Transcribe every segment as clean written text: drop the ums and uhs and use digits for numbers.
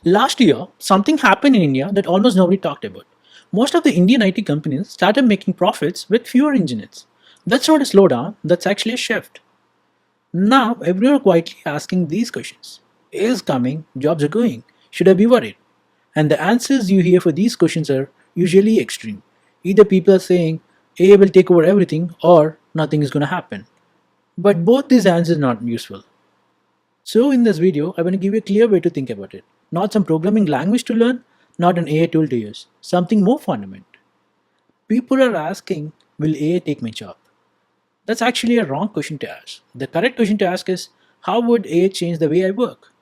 Last year, something happened in India that almost nobody talked about. Most of the Indian IT companies started making profits with fewer engineers. That's not a slowdown, that's actually a shift. Now, everyone are quietly asking these questions. Is coming, jobs are going. Should I be worried? And the answers you hear for these questions are usually extreme. Either people are saying AI will take over everything or nothing is going to happen. But both these answers are not useful. So in this video, I want to give you a clear way to think about it. Not some programming language to learn, not an AI tool to use. Something more fundamental. People are asking, will AI take my job? That's actually a wrong question to ask. The correct question to ask is, how would AI change the way I work?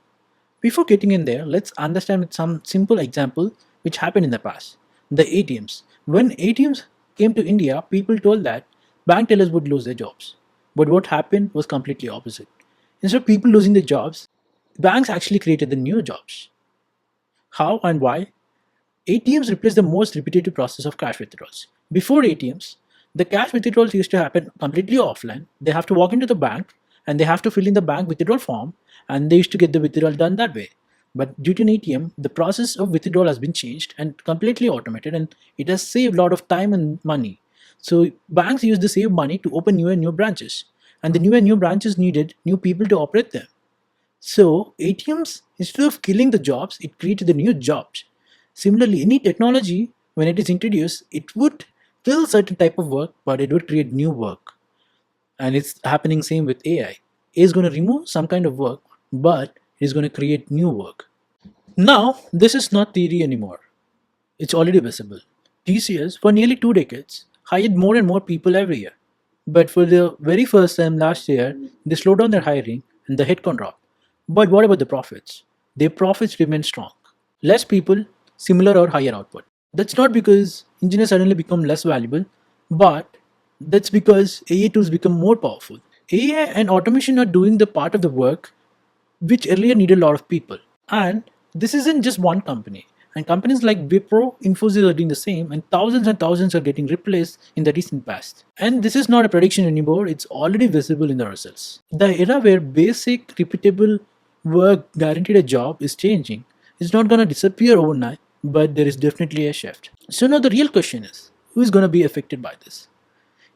Before getting in there, let's understand with some simple example which happened in the past. The ATMs. When ATMs came to India, people told that bank tellers would lose their jobs. But what happened was completely opposite. Instead of people losing their jobs, banks actually created the new jobs. How and why? ATMs replaced the most repetitive process of cash withdrawals. Before ATMs, the cash withdrawals used to happen completely offline. They have to walk into the bank and they have to fill in the bank withdrawal form and they used to get the withdrawal done that way. But due to an ATM, the process of withdrawal has been changed and completely automated and it has saved a lot of time and money. So banks use the saved money to open new and new branches. And the new and new branches needed new people to operate them. So ATMs, instead of killing the jobs, it created the new jobs. Similarly, any technology, when it is introduced, it would kill certain type of work, but it would create new work. And it's happening same with AI. AI is going to remove some kind of work, but it is going to create new work. Now, this is not theory anymore. It's already visible. TCS, for nearly 2 decades, hired more and more people every year. But for the very first time last year, they slowed down their hiring and the headcount dropped. But what about the profits? Their profits remain strong. Less people, similar or higher output. That's not because engineers suddenly become less valuable, but that's because AI tools become more powerful. AI and automation are doing the part of the work which earlier needed a lot of people. And this isn't just one company. And companies like Wipro, Infosys are doing the same, and thousands are getting replaced in the recent past. And this is not a prediction anymore, it's already visible in the results. The era where basic, repeatable work guaranteed a job is changing. It's not going to disappear overnight, but there is definitely a shift. So now the real question is, who is going to be affected by this?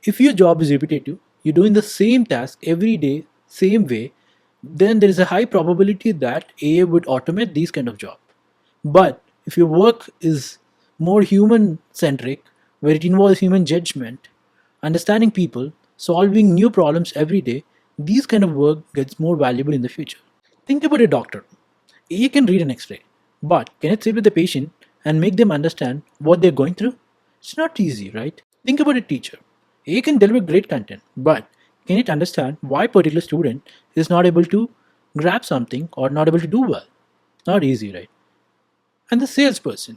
If your job is repetitive, you're doing the same task every day, same way, then there is a high probability that AI would automate these kind of job. But if your work is more human centric, where it involves human judgment, understanding people, solving new problems every day, these kind of work gets more valuable in the future. Think about a doctor. AI can read an X-ray, but can it sit with the patient and make them understand what they're going through? It's not easy, right? Think about a teacher. AI can deliver great content, but can it understand why a particular student is not able to grab something or not able to do well? Not easy, right? And the salesperson.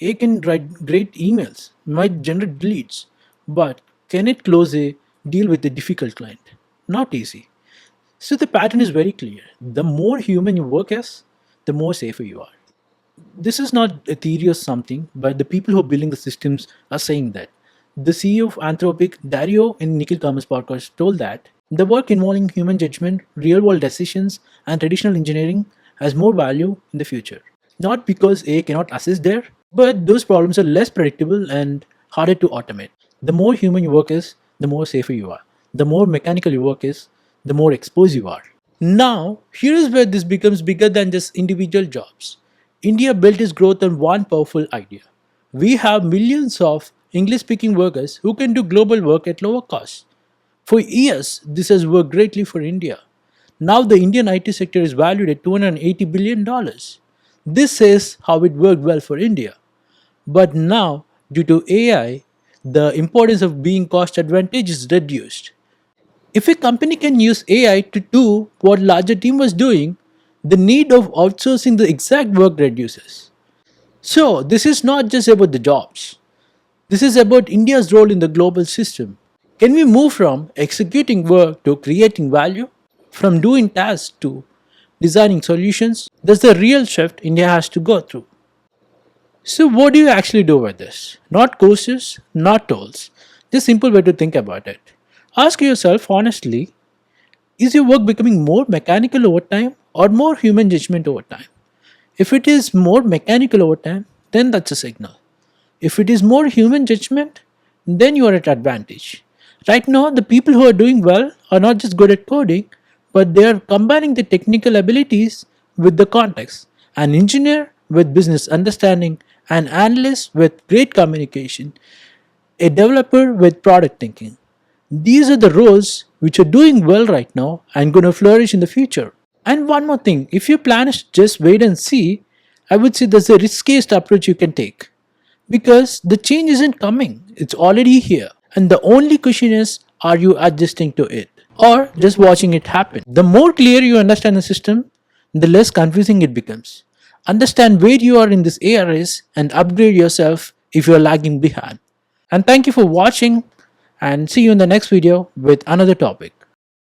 AI can write great emails, might generate leads, but can it close a deal with a difficult client? Not easy. So the pattern is very clear. The more human your work is, the more safer you are. This is not a theory or something, but the people who are building the systems are saying that. The CEO of Anthropic, Dario, in Nikhil Kamar's podcast, told that the work involving human judgment, real world decisions, and traditional engineering has more value in the future. Not because AI cannot assist there, but those problems are less predictable and harder to automate. The more human your work is, the more safer you are. The more mechanical your work is, the more exposed you are. Now, here is where this becomes bigger than just individual jobs. India built its growth on one powerful idea. We have millions of English speaking workers who can do global work at lower cost. For years, this has worked greatly for India. Now, the Indian IT sector is valued at $280 billion. This says how it worked well for India. But now, due to AI, the importance of being cost advantage is reduced. If a company can use AI to do what larger team was doing, the need of outsourcing the exact work reduces. So, this is not just about the jobs. This is about India's role in the global system. Can we move from executing work to creating value? From doing tasks to designing solutions? That's the real shift India has to go through. So, what do you actually do with this? Not courses, not tools. Just simple way to think about it. Ask yourself honestly, is your work becoming more mechanical over time or more human judgment over time? If it is more mechanical over time, then that's a signal. If it is more human judgment, then you are at advantage. Right now, the people who are doing well are not just good at coding, but they are combining the technical abilities with the context. An engineer with business understanding, an analyst with great communication, a developer with product thinking. These are the roles which are doing well right now and going to flourish in the future. And one more thing, if your plan is to just wait and see, I would say that's the riskiest approach you can take. Because the change isn't coming, it's already here. And the only question is, are you adjusting to it? Or just watching it happen? The more clear you understand the system, the less confusing it becomes. Understand where you are in this ARS and upgrade yourself if you are lagging behind. And thank you for watching and see you in the next video with another topic.